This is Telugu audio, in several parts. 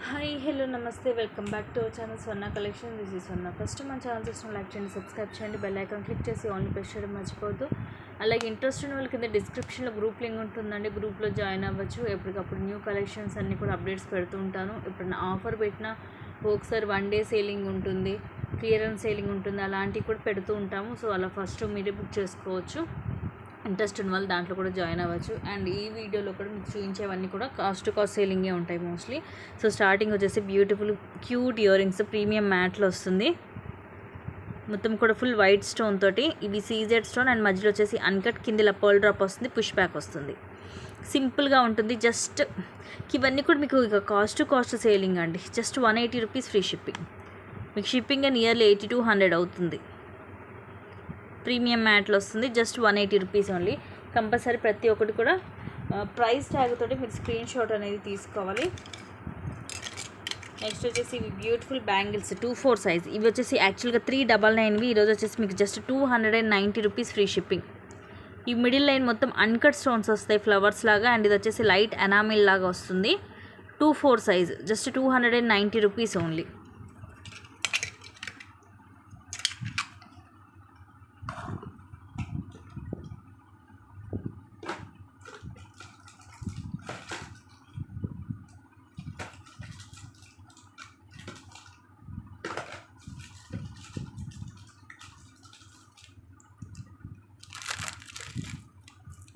హాయ్ హలో నమస్తే welcome back to our channel Swarna collection. This is Swarna. First మన ఛానల్ చూసిన లైక్ చేయండి, సబ్స్క్రైబ్ చేయండి, బెల్ ఐకాన్ క్లిక్ చేసి ఆన్లీ ప్రెస్ చేయడం మర్చిపోవద్దు. అలాగే ఇంట్రెస్ట్ ఉన్న వాళ్ళ కింద డిస్క్రిప్షన్లో గ్రూప్ లింక్ ఉంటుందండి, గ్రూప్లో జాయిన్ అవ్వచ్చు. ఎప్పటికప్పుడు న్యూ కలెక్షన్స్ అన్నీ కూడా అప్డేట్స్ పెడుతూ ఉంటాను. ఎప్పుడైనా ఆఫర్ పెట్టినా ఒకసారి 1 డే సేలింగ్ ఉంటుంది, క్లియరెన్స్ సేలింగ్ ఉంటుంది, అలాంటివి కూడా పెడుతూ ఉంటాము. సో అలా ఫస్ట్ మీరే బుక్ చేసుకోవచ్చు. ఇంట్రెస్ట్ ఉన్న వాళ్ళు దాంట్లో కూడా జాయిన్ అవ్వచ్చు. అండ్ ఈ వీడియోలో కూడా మీకు చూపించేవన్నీ కూడా కాస్ట్ టు కాస్ట్ సేలింగే ఉంటాయి మోస్ట్లీ. సో స్టార్టింగ్ వచ్చేసి beautiful cute earrings premium మ్యాట్లో వస్తుంది. మొత్తం కూడా ఫుల్ వైట్ స్టోన్ తోటి, ఇవి సీజెడ్ స్టోన్ అండ్ మధ్యలో వచ్చేసి అన్కట్, కింద పర్ల్ డ్రాప్ వస్తుంది, పుష్ బ్యాక్ వస్తుంది. సింపుల్గా ఉంటుంది. జస్ట్ ఇవన్నీ కూడా మీకు ఇక కాస్ట్ టు కాస్ట్ సేలింగ్ అండి. Just 180 rupees free shipping. మీకు షిప్పింగ్ నియర్లీ 80 to 100 అవుతుంది. ప్రీమియం మ్యాట్లో వస్తుంది. Just 180 rupees only. కంపల్సరీ ప్రతి ఒక్కటి కూడా ప్రైస్ ట్యాగ్ తోటి మీరు స్క్రీన్ షాట్ అనేది తీసుకోవాలి. నెక్స్ట్ వచ్చేసి ఇవి బ్యూటిఫుల్ బ్యాంగిల్స్ 2-4 సైజ్. ఇవి వచ్చేసి యాక్చువల్గా 399వి, ఈరోజు వచ్చేసి మీకు జస్ట్ 290 రూపీస్ ఫ్రీ షిప్పింగ్. ఈ మిడిల్ లైన్ మొత్తం అన్కట్ స్టోన్స్ వస్తాయి ఫ్లవర్స్ లాగా, అండ్ ఇది వచ్చేసి లైట్ ఎనామిల్ లాగా వస్తుంది. 2-4 size, just 290 rupees only.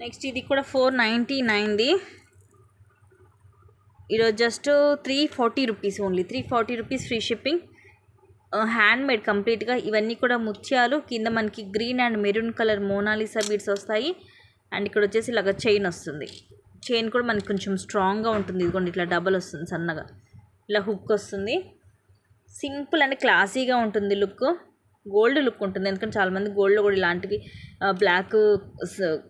Next ఇది కూడా 499ది, ఈరోజు just 340 rupees only. 340 rupees free shipping. Handmade కంప్లీట్గా. ఇవన్నీ కూడా ముత్యాలు, కింద మనకి green and maroon colour Mona Lisa beads వస్తాయి. అండ్ ఇక్కడ వచ్చేసి ఇలాగ చైన్ వస్తుంది. చైన్ కూడా మనకి కొంచెం స్ట్రాంగ్గా ఉంటుంది. ఇదిగోండి ఇట్లా డబల్ వస్తుంది, సన్నగా ఇలా హుక్ వస్తుంది. సింపుల్ అండ్ క్లాసీగా ఉంటుంది లుక్. గోల్డ్ లుక్ ఉంటుంది, ఎందుకంటే చాలామంది గోల్డ్లో కూడా ఇలాంటివి బ్లాక్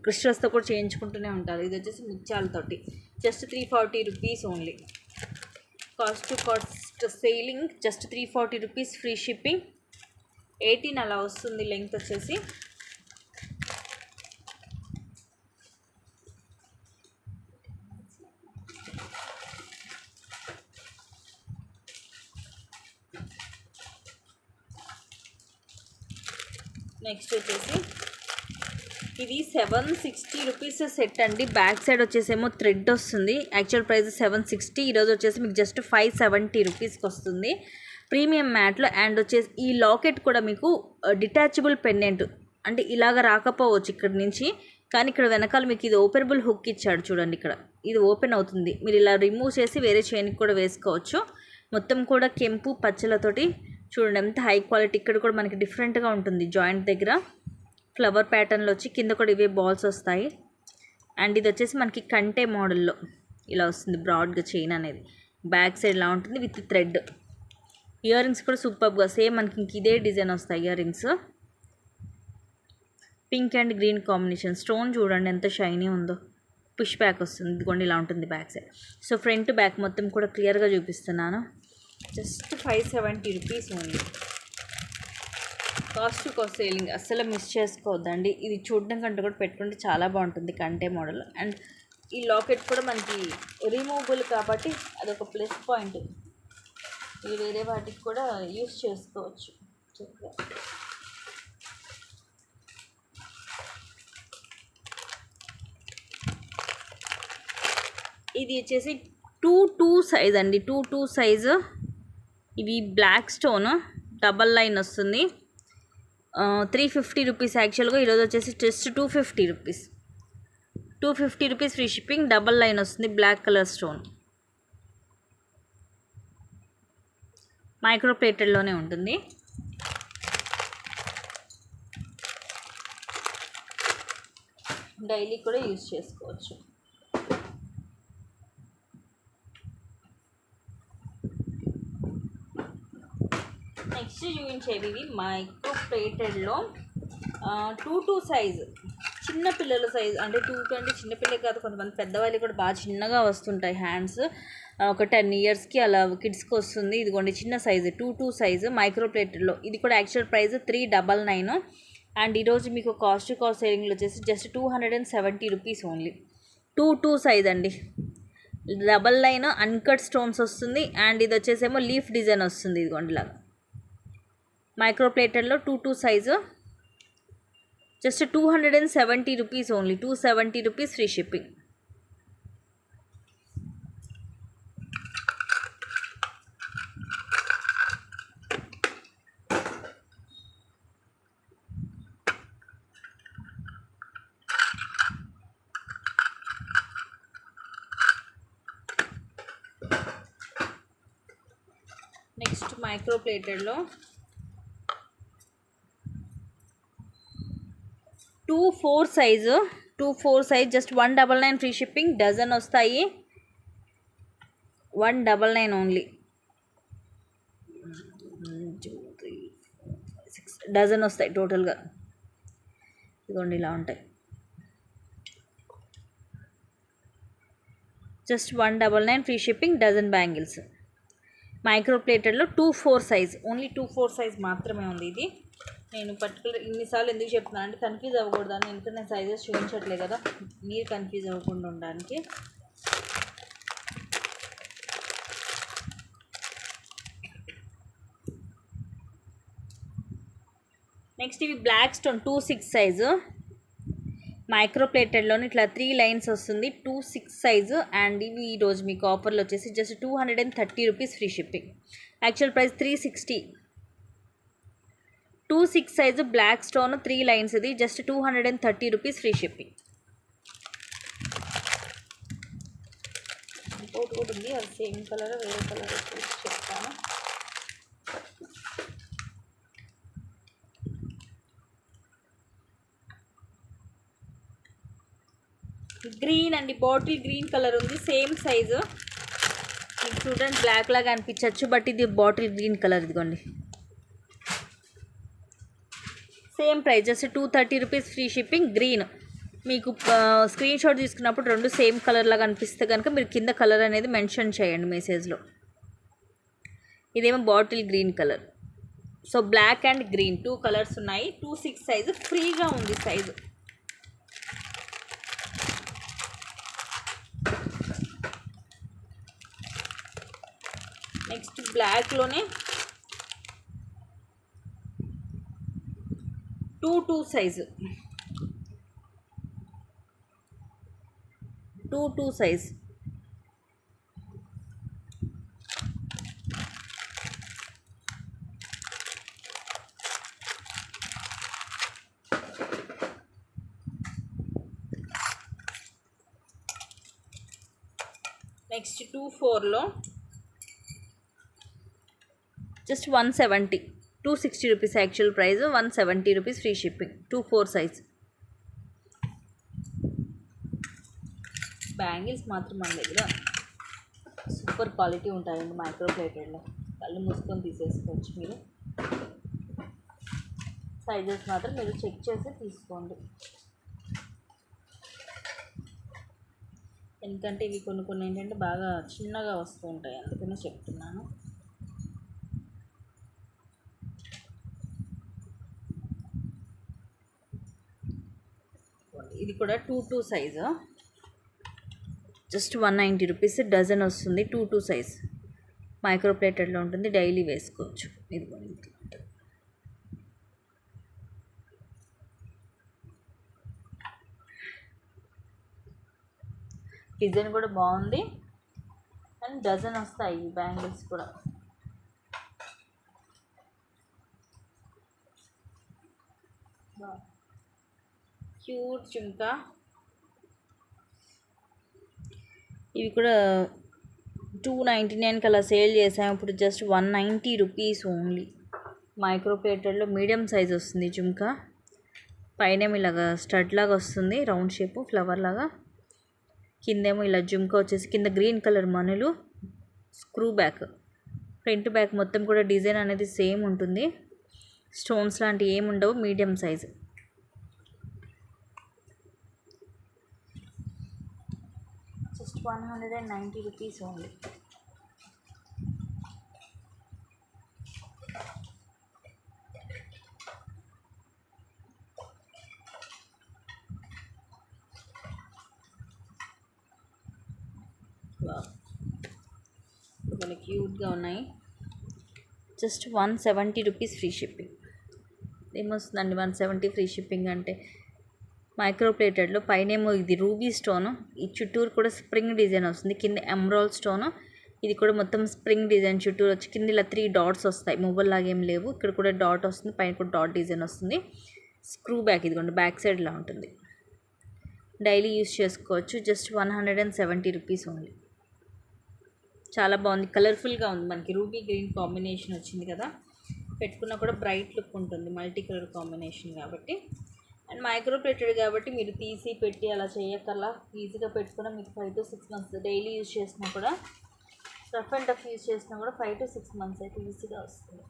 క్రిస్టల్స్తో కూడా చేయించుకుంటూనే ఉంటారు. ఇది వచ్చేసి ముత్యాలతోటి just 340 rupees only. Cost to cost selling, just 340 rupees free shipping. 18 అలా వస్తుంది లెంగ్త్ వచ్చేసి. నెక్స్ట్ వచ్చేసి ఇది 760 రూపీస్ సెట్ అండి. బ్యాక్ సైడ్ వచ్చేసేమో థ్రెడ్ వస్తుంది. యాక్చువల్ ప్రైస్ 760, ఈరోజు వచ్చేసి మీకు జస్ట్ 570 రూపీస్కి వస్తుంది ప్రీమియం మ్యాట్లో. అండ్ వచ్చేసి ఈ లాకెట్ కూడా మీకు డిటాచబుల్ పెండెంట్, అంటే ఇలాగ రాకపోవచ్చు ఇక్కడ నుంచి, కానీ ఇక్కడ వెనకాల మీకు ఇది ఓపెనబుల్ హుక్ ఇచ్చాడు చూడండి. ఇక్కడ ఇది ఓపెన్ అవుతుంది, మీరు ఇలా రిమూవ్ చేసి వేరే చైన్కి కూడా వేసుకోవచ్చు. మొత్తం కూడా కెంపు పచ్చలతోటి చూడండి ఎంత హై క్వాలిటీ. ఇక్కడ కూడా మనకి డిఫరెంట్గా ఉంటుంది. జాయింట్ దగ్గర ఫ్లవర్ ప్యాటర్న్లో వచ్చి కింద కూడా ఇవే బాల్స్ వస్తాయి. అండ్ ఇది వచ్చేసి మనకి కంటే మోడల్లో ఇలా వస్తుంది బ్రాడ్గా చైన్ అనేది. బ్యాక్ సైడ్ ఇలా ఉంటుంది విత్ థ్రెడ్. ఇయర్ రింగ్స్ కూడా సూపర్గా సేమ్ మనకి ఇంక ఇదే డిజైన్ వస్తాయి ear rings. Pink and green combination. Stone చూడండి ఎంత షైనీ ఉందో. పుష్ బ్యాక్ వస్తుంది, ఇదిగోండి ఇలా ఉంటుంది back side. So front back మొత్తం కూడా క్లియర్గా చూపిస్తున్నాను. Just 570 rupees only. Cost to cost selling, అస్సలు మిస్ చేసుకోవద్దండి. ఇది చూడడం కంటే కూడా పెట్టుకుంటే చాలా బాగుంటుంది కంటే మోడల్. అండ్ ఈ లాకెట్ కూడా మనకి రిమూవబుల్ కాబట్టి అదొక ప్లస్ పాయింట్. ఇది వేరే వాటికి కూడా యూస్ చేసుకోవచ్చు. ఇది వచ్చేసి 2-2 సైజ్ అండి. 2-2 సైజు. ఇవి బ్లాక్ స్టోన్ డబల్ లైన్ వస్తుంది. 350 రూపీస్ యాక్చువల్గా, ఈరోజు వచ్చేసి just 250 rupees. 250 rupees free shipping. Double line వస్తుంది, బ్లాక్ కలర్ స్టోన్. మైక్రో ప్లేటెడ్లోనే ఉంటుంది. డైలీ కూడా యూజ్ చేసుకోవచ్చు. నెక్స్ట్ చూపించేవి ఇవి మైక్రో ప్లేటెడ్లో 2-2 సైజు. చిన్న పిల్లల సైజు, అంటే 2 అంటే చిన్నపిల్లలే కాదు, కొంతమంది పెద్దవాళ్ళు కూడా బాగా చిన్నగా వస్తుంటాయి హ్యాండ్స్. ఒక 10 ఇయర్స్కి అలా కిడ్స్కి వస్తుంది. ఇదిగోండి చిన్న సైజు 2-2 సైజు మైక్రో ప్లేటెడ్లో. ఇది కూడా యాక్చువల్ ప్రైస్ 399. అండ్ ఈరోజు మీకు కాస్ట్ సేలింగ్లో వచ్చేసి జస్ట్ 270 రూపీస్ ఓన్లీ. 2-2 సైజ్ అండి. డబల్ లైన్ అన్కట్ స్టోన్స్ వస్తుంది. అండ్ ఇది వచ్చేసేమో లీఫ్ డిజైన్ వస్తుంది. ఇదిగోండి ఇలాగా మైక్రో ప్లేటర్లో 2 size. Just 270 rupees only. 270 rupees free shipping. Next micro ప్లేటెడ్లో 2-4 size. 2-4 size just 199 free shipping. Dozen వస్తాయి. 199 ఓన్లీ. 6 డజన్ వస్తాయి టోటల్గా. ఇదిగోండి ఇలా ఉంటాయి. Just 199 free shipping. Dozen bangles micro ప్లేటెడ్లో 2-4 సైజ్. ఓన్లీ 2-4 సైజ్ మాత్రమే ఉంది ఇది. నేను పర్టికులర్ ఇన్నిసార్లు ఎందుకు చెప్తున్నాను అంటే కన్ఫ్యూజ్ అవ్వకూడదని. ఎందుకంటే నేను సైజెస్ చూపించట్లేదు కదా, మీరు కన్ఫ్యూజ్ అవ్వకుండా ఉండడానికి. నెక్స్ట్ ఇవి బ్లాక్ స్టోన్ 2-6 సైజు. మైక్రో ప్లేటెడ్లోని ఇట్లా 3 లైన్స్ వస్తుంది. 2-6 సైజు. అండ్ ఇవి ఈరోజు మీకు ఆఫర్లో వచ్చేసి just 230 rupees free shipping. Actual price 360. 2-6 size black stone 3 lines. ఇది జస్ట్ 230 రూపీస్ ఫ్రీ షిప్పింగ్. ఇంకోటి కూడా ఉంది, అది సేమ్ కలర్ వేరే కలర్ చెప్తాను. గ్రీన్ అండి, బాటిల్ గ్రీన్ కలర్ ఉంది. Same size. మీకు చూడండి బ్లాక్ లాగా అనిపించవచ్చు, బట్ ఇది బాటిల్ గ్రీన్ కలర్. ఇదిగోండి same price just 230 rupees free shipping. Green మీకు స్క్రీన్ షాట్ తీసుకున్నప్పుడు రెండు సేమ్ కలర్ లాగా అనిపిస్తే కనుక మీరు కింద కలర్ అనేది మెన్షన్ చేయండి మెసేజ్లో. ఇదేమో bottle green colour. So black and green 2 colours ఉన్నాయి. 2-6 సైజు ఫ్రీగా ఉంది సైజు. నెక్స్ట్ బ్లాక్లోనే 2-2 సైజు. 2-2 సైజ్. నెక్స్ట్ 2-4లో just 170. 260 rupees actual price. 170 rupees free shipping. 2-4 size. Bangles మాత్రం మన దగ్గర సూపర్ క్వాలిటీ ఉంటాయండి మైక్రో ప్లేటెడ్లో. కళ్ళు మూసుకొని తీసేసుకోవచ్చు మీరు. సైజెస్ మాత్రం మీరు చెక్ చేసి తీసుకోండి. ఎందుకంటే ఇవి కొన్ని ఏంటంటే బాగా చిన్నగా వస్తూ ఉంటాయి, అందుకనే చెప్తున్నాను. ఇది కూడా 2-2 సైజు. Just 190 rupees. డజన్ వస్తుంది. 2-2 సైజ్ మైక్రో ప్లేటెడ్లో ఉంటుంది. డైలీ వేసుకోవచ్చు. ఇది డిజైన్ కూడా బాగుంది. అండ్ డజన్ వస్తాయి బ్యాంగిల్స్ కూడా. క్యూట్ చుంకా. ఇవి కూడా 299 కలా సేల్ చేసాము. ఇప్పుడు జస్ట్ 190 రూపీస్ ఓన్లీ. మైక్రో ప్లేటెడ్లో మీడియం సైజ్ వస్తుంది చుంకా. పైన ఇలాగా స్టడ్ లాగా వస్తుంది, రౌండ్ షేప్ ఫ్లవర్ లాగా. కిందేమో ఇలా జుంకా వచ్చేసి కింద గ్రీన్ కలర్ మనులు. స్క్రూ బ్యాక్, ఫ్రంట్ బ్యాక్ మొత్తం కూడా డిజైన్ అనేది సేమ్ ఉంటుంది. స్టోన్స్ లాంటివి ఏమి ఉండవు. Medium size. Just 190 rupees only. చాలా క్యూట్గా ఉన్నాయి. Just 170 rupees free shipping. ఏమొస్తుందండి 170 ఫ్రీ షిప్పింగ్ అంటే? మైక్రో ప్లేటెడ్లో పైనేమో ఇది రూబీ స్టోను, ఈ చుట్టూరు కూడా స్ప్రింగ్ డిజైన్ వస్తుంది, కింద ఎమరాల్డ్ స్టోను, ఇది కూడా మొత్తం స్ప్రింగ్ డిజైన్ చుట్టూరు వచ్చి కింద ఇలా 3 డాట్స్ వస్తాయి. మొబైల్ ఏం లేవు, ఇక్కడ కూడా డాట్ వస్తుంది, పైన కూడా డాట్ డిజైన్ వస్తుంది. స్క్రూ బ్యాక్, ఇదిగోండి బ్యాక్ సైడ్ ఇలా ఉంటుంది. డైలీ యూస్ చేసుకోవచ్చు. Just 170 rupees only. చాలా బాగుంది, కలర్ఫుల్గా ఉంది. మనకి రూబీ గ్రీన్ కాంబినేషన్ వచ్చింది కదా, పెట్టుకున్నా కూడా బ్రైట్ లుక్ ఉంటుంది, మల్టీ కలర్ కాంబినేషన్ కాబట్టి. అండ్ మైక్రో ప్లేటెడ్ కాబట్టి మీరు తీసి పెట్టి అలా చేయకల్లా ఈజీగా పెట్టుకున్నా మీకు 5 to 6 months డైలీ యూజ్ చేసినా కూడా, రఫ్ అండ్ టఫ్ యూజ్ చేసినా కూడా 5 to 6 months అయితే ఈజీగా వస్తుంది.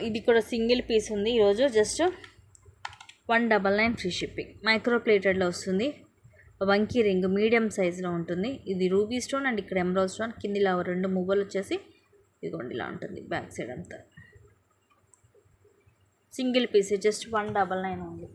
ఇది కూడా సింగిల్ పీస్ ఉంది ఈరోజు. Just 199 free shipping. మైక్రో ప్లేటెడ్లో వస్తుంది. వంకీ రింగ్ మీడియం సైజులో ఉంటుంది. ఇది రూబీ స్టోన్ అండ్ ఇక్కడ ఎమరాల్డ్ స్టోన్, కింద ఇలా 2 మువ్వలు వచ్చేసి ఇదిగోండి ఇలా ఉంటుంది బ్యాక్ సైడ్ అంతా. Single piece just 199 only.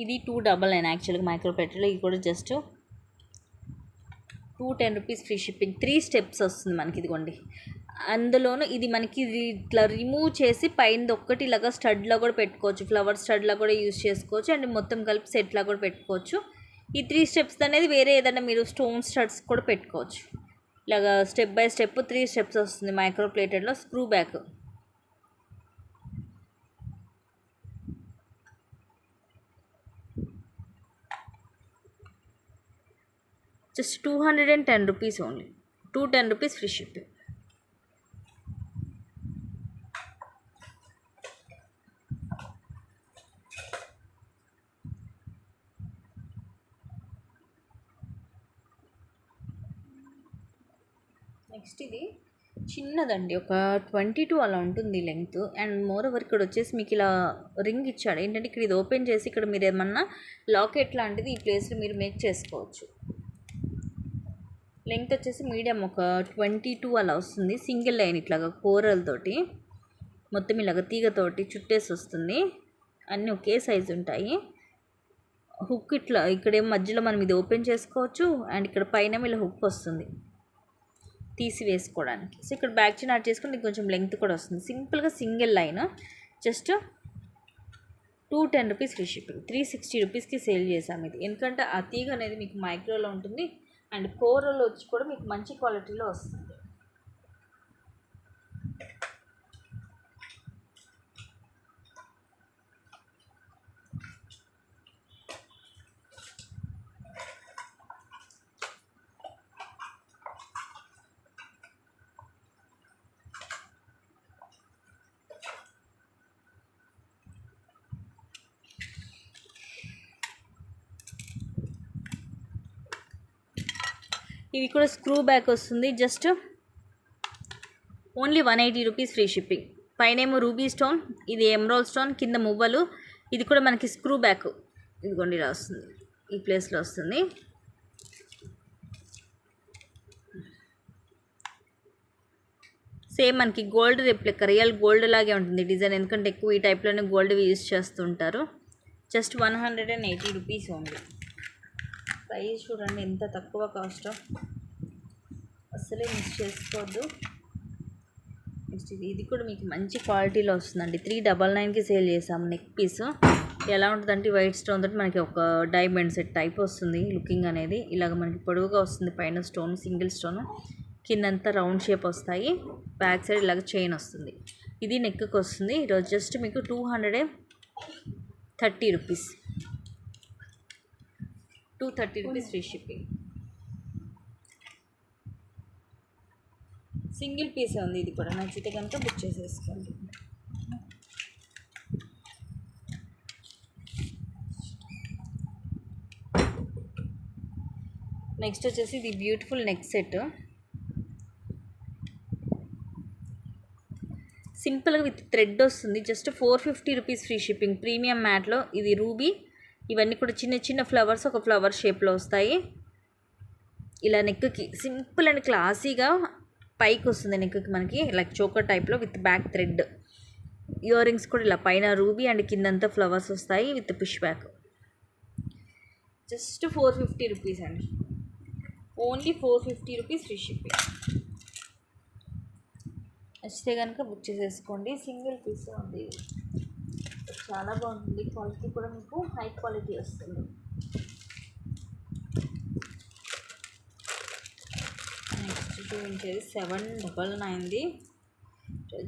ఇది 299 యాక్చువల్గా మైక్రో ప్లేటెడ్లో. ఇది కూడా just 210 rupees free shipping. 3 steps వస్తుంది మనకి, ఇదిగోండి. అందులోనూ ఇది మనకి ఇట్లా రిమూవ్ చేసి పైన ఒక్కటి ఇలాగా స్టడ్లా కూడా పెట్టుకోవచ్చు, ఫ్లవర్ స్టడ్లా కూడా యూజ్ చేసుకోవచ్చు, అండ్ మొత్తం కలిపి సెట్లా కూడా పెట్టుకోవచ్చు. ఈ 3 స్టెప్స్ అనేది వేరే ఏదైనా మీరు స్టోన్ స్టడ్స్ కూడా పెట్టుకోవచ్చు. ఇలాగా స్టెప్ బై స్టెప్ 3 స్టెప్స్ వస్తుంది మైక్రో ప్లేటెడ్లో. Screw back just 210 rupees only. 210 rupees free shipping. Next ఇది చిన్నదండి, ఒక 22 అలా ఉంటుంది లెంగ్త్. అండ్ మోర్ ఓవర్ ఇక్కడ వచ్చేసి మీకు ఇలా రింగ్ ఇచ్చాడు. ఏంటంటే ఇక్కడ ఇది ఓపెన్ చేసి ఇక్కడ మీరు ఏమన్నా లాకెట్ లాంటిది ఈ ప్లేస్లో మీరు మేక్ చేసుకోవచ్చు. లెంగ్త్ వచ్చేసి మీడియం, ఒక 22 అలా వస్తుంది. సింగిల్ లైన్ ఇట్లాగా కూరలతోటి మొత్తం ఇలాగ తీగతోటి చుట్టేసి వస్తుంది. అన్నీ ఒకే సైజు ఉంటాయి. హుక్ ఇట్లా ఇక్కడేమో మధ్యలో మనం ఇది ఓపెన్ చేసుకోవచ్చు, అండ్ ఇక్కడ పైన ఇలా హుక్ వస్తుంది తీసి వేసుకోవడానికి. సో ఇక్కడ బ్యాక్ చైన్ యాడ్ చేసుకుంటే కొంచెం లెంగ్త్ కూడా వస్తుంది. సింపుల్గా single line just 210 rupees free shipping. 360 రూపీస్కి సేల్ చేసాము ఇది. ఎందుకంటే ఆ తీగ అనేది మీకు మైక్రోలో ఉంటుంది, అండ్ కూరలో వచ్చి కూడా మీకు మంచి క్వాలిటీలో వస్తుంది. ఇవి కూడా స్క్రూ బ్యాక్ వస్తుంది. Just only 180 rupees free shipping. పైనేమో రూబీ స్టోన్, ఇది ఎమరాల్డ్ స్టోన్, కింద మువ్వలు. ఇది కూడా మనకి స్క్రూ బ్యాక్, ఇదిగోండి ఇలా వస్తుంది, ఈ ప్లేస్లో వస్తుంది. సేమ్ మనకి గోల్డ్ రెప్లికా, రియల్ గోల్డ్ లాగే ఉంటుంది డిజైన్. ఎందుకంటే ఎక్కువ ఈ టైప్లోనే గోల్డ్ యూజ్ చేస్తుంటారు. Just 180 rupees only. ప్రైస్ చూడండి ఎంత తక్కువ కాస్ట్, అసలే మిస్ చేసుకోవద్దు. నెక్స్ట్ ఇది కూడా మీకు మంచి క్వాలిటీలో వస్తుందండి. 399కి సేల్ చేసాము. నెక్ పీస్ ఎలా ఉంటుందంటే వైట్ స్టోన్ తోటి మనకి ఒక డైమండ్ సెట్ టైప్ వస్తుంది లుకింగ్ అనేది. ఇలాగ మనకి పొడవుగా వస్తుంది, పైన స్టోన్ సింగిల్ స్టోన్, కిందంతా రౌండ్ షేప్ వస్తాయి, బ్యాక్ సైడ్ ఇలాగ చైన్ వస్తుంది. ఇది నెక్కి వస్తుంది. ఈరోజు జస్ట్ మీకు 230 rupees, 230 rupees free shipping. Single పీసే ఉంది. ఇది కూడా నచ్చితే కనుక బుక్ చేసేసుకోండి. నెక్స్ట్ వచ్చేసి ఇది బ్యూటిఫుల్ నెక్ సెట్. సింపుల్గా విత్ థ్రెడ్ వస్తుంది. Just 450 rupees free shipping. Premium మ్యాట్లో ఇది రూబీ. ఇవన్నీ కూడా చిన్న చిన్న ఫ్లవర్స్ ఒక ఫ్లవర్ షేప్లో వస్తాయి. ఇలా నెక్కి సింపుల్ అండ్ క్లాసీగా పైకి వస్తుంది. నెక్కి మనకి లైక్ చోకర్ టైప్లో with back thread. Earrings కూడా ఇలా పైన రూబీ అండ్ కిందంతా ఫ్లవర్స్ వస్తాయి with push back. Just 450 rupees అండి. Only 450 rupees free shipping. నచ్చితే కనుక బుక్ చేసేసుకోండి. సింగిల్ పీస్ ఉంది, చాలా బాగుంటుంది. క్వాలిటీ కూడా మీకు హై క్వాలిటీ వస్తుంది. నెక్స్ట్ చూపించేది 799ది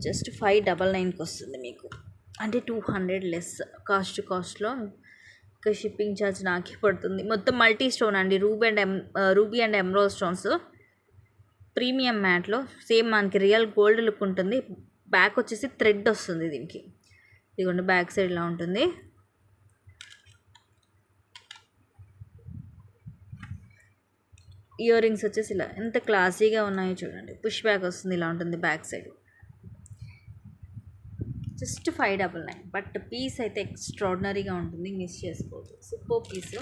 జస్ట్ 599కి వస్తుంది మీకు. అంటే 200 లెస్ కాస్ట్లో. ఇంకా షిప్పింగ్ ఛార్జ్ నాకే పడుతుంది. మొత్తం మల్టీ స్టోన్ అండి. Ruby and emerald stones premium మ్యాట్లో. సేమ్ మనకి రియల్ గోల్డ్ లుక్ ఉంటుంది. బ్యాక్ వచ్చేసి థ్రెడ్ వస్తుంది దీనికి. ఇదిగోండి బ్యాక్ సైడ్ ఇలా ఉంటుంది. ఇయర్ రింగ్స్ వచ్చేసి ఇలా ఎంత క్లాసీగా ఉన్నాయో చూడండి. పుష్ బ్యాక్ వస్తుంది, ఇలా ఉంటుంది back side. Just 599. But piece అయితే ఎక్స్ట్రాడినరీగా ఉంటుంది, మిస్ చేసుకోవద్దు. Super piece.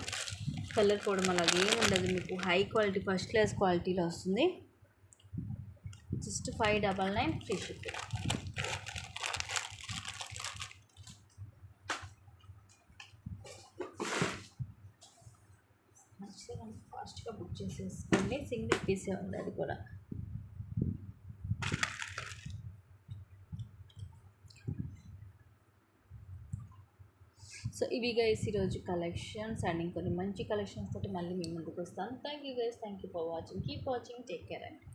కలర్ పోవడం అలాగే ఉండదు మీకు. హై క్వాలిటీ ఫస్ట్ క్లాస్ క్వాలిటీలో వస్తుంది. Just 599 free shipping. ఫాస్ట్గా బుక్ చేసేసుకోండి. సింగిల్ పీసే ఉంది అది కూడా. సో ఇవి గైస్ ఈరోజు కలెక్షన్స్. అండ్ ఇంకొన్ని మంచి కలెక్షన్స్ తోటి మళ్ళీ మీ ముందుకు వస్తాను. Thank you guys. Thank you for watching. Keep watching. Take care అండి.